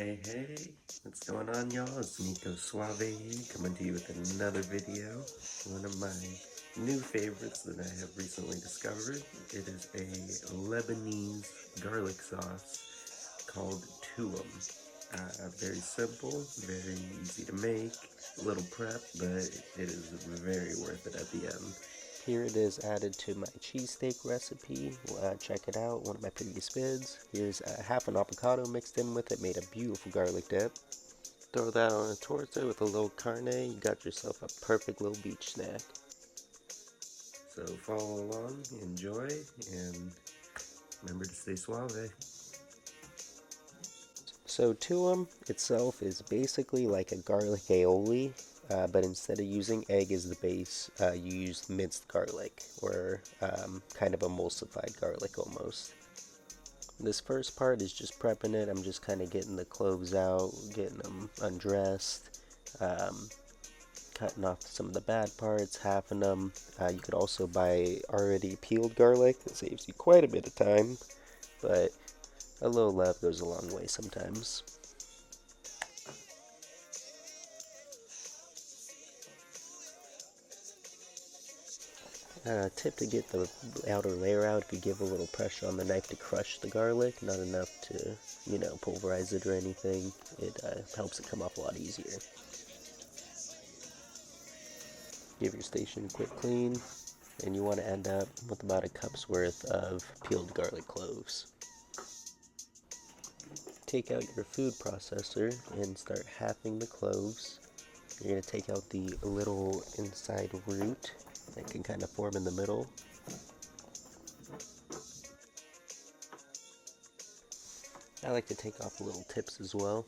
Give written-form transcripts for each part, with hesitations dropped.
Hey, what's going on, y'all? It's Niko Suave coming to you with another video. One of my new favorites that I have recently discovered. It is a Lebanese garlic sauce called Toum. Very simple, very easy to make, a little prep, but it is very worth it at the end. Here it is added to my cheesesteak recipe. Check it out, one of my previous vids. Here's half an avocado mixed in with it, made a beautiful garlic dip. Throw that on a torta with a little carne, you got yourself a perfect little beach snack. So follow along, enjoy, and remember to stay suave. So Tuum itself is basically like a garlic aioli, but instead of using egg as the base, you use minced garlic, or kind of emulsified garlic almost. This first part is just prepping it. I'm just kind of getting the cloves out, getting them undressed, cutting off some of the bad parts, halving them. You could also buy already peeled garlic. It saves you quite a bit of time, but a little love goes a long way sometimes. Tip to get the outer layer out, if you give a little pressure on the knife to crush the garlic, not enough to, pulverize it or anything, it helps it come off a lot easier. Give your station a quick clean, and you want to end up with about a cup's worth of peeled garlic cloves. Take out your food processor and start halving the cloves. You're going to take out the little inside root that can kind of form in the middle. I like to take off the little tips as well.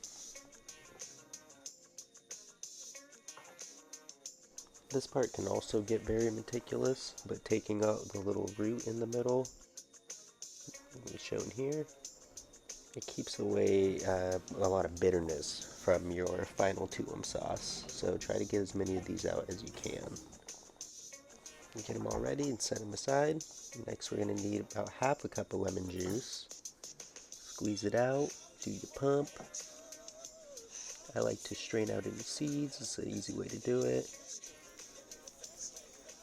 This part can also get very meticulous, but taking out the little root in the middle, as shown here, it keeps away a lot of bitterness from your final Toum sauce. So try to get as many of these out as you can. Get them all ready and set them aside. Next we're going to need about half a cup of lemon juice. Squeeze it out, do your pump. I like to strain out any seeds, it's an easy way to do it.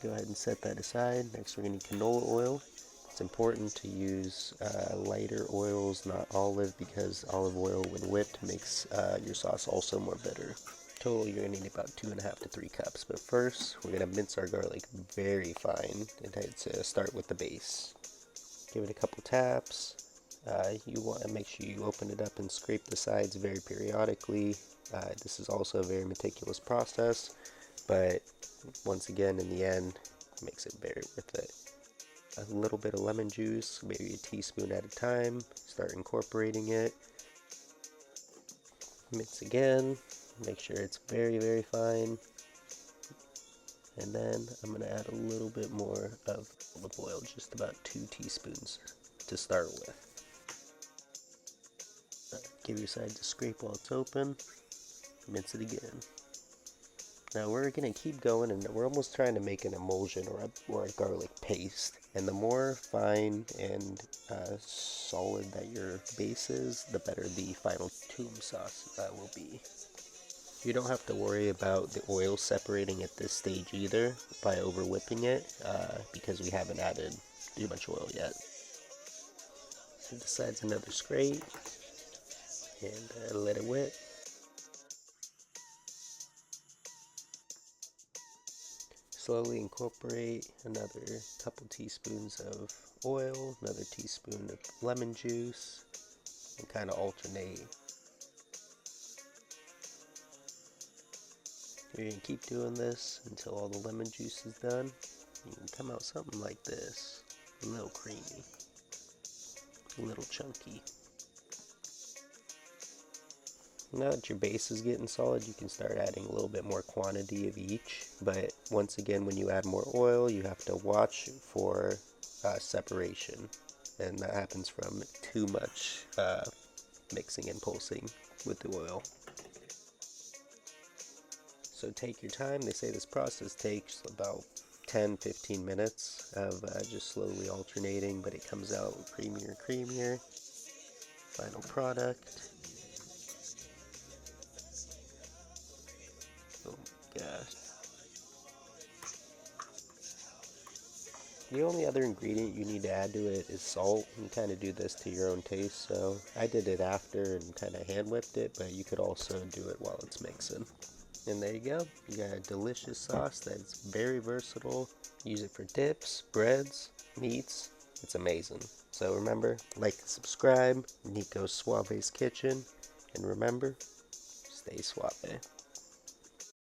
Go ahead and set that aside. Next we're going to need canola oil. It's important to use lighter oils, not olive, because olive oil when whipped makes your sauce also more bitter. Total you're going to need about 2.5 to 3 cups, but first we're going to mince our garlic very fine to start with the base. Give it a couple taps. You want to make sure you open it up and scrape the sides very periodically. This is also a very meticulous process, but once again, in the end, it makes it very worth it. A little bit of lemon juice, maybe a teaspoon at a time. Start incorporating it. Mix again. Make sure it's very, very fine. And then I'm going to add a little bit more of olive oil, just about 2 teaspoons to start with. Give your side to scrape while it's open. Mince it again. Now we're going to keep going, and we're almost trying to make an emulsion or a garlic paste. And the more fine and solid that your base is, the better the final Toum sauce will be. You don't have to worry about the oil separating at this stage either by over whipping it, because we haven't added too much oil yet. So the sides another scrape, and let it whip. Slowly incorporate another couple teaspoons of oil, another teaspoon of lemon juice, and kind of alternate. You're going to keep doing this until all the lemon juice is done. You can come out something like this. A little creamy, a little chunky. Now that your base is getting solid, you can start adding a little bit more quantity of each. But once again, when you add more oil, you have to watch for separation. And that happens from too much mixing and pulsing with the oil. So take your time. They say this process takes about 10-15 minutes of just slowly alternating, but it comes out creamier and creamier. Final product. The only other ingredient you need to add to it is salt. You kind of do this to your own taste, so I did it after and kind of hand whipped it, but you could also do it while it's mixing. And there you go. You got a delicious sauce that's very versatile. Use it for dips, breads, meats. It's amazing. So remember, like and subscribe, Niko Suave's Kitchen, and remember, stay suave.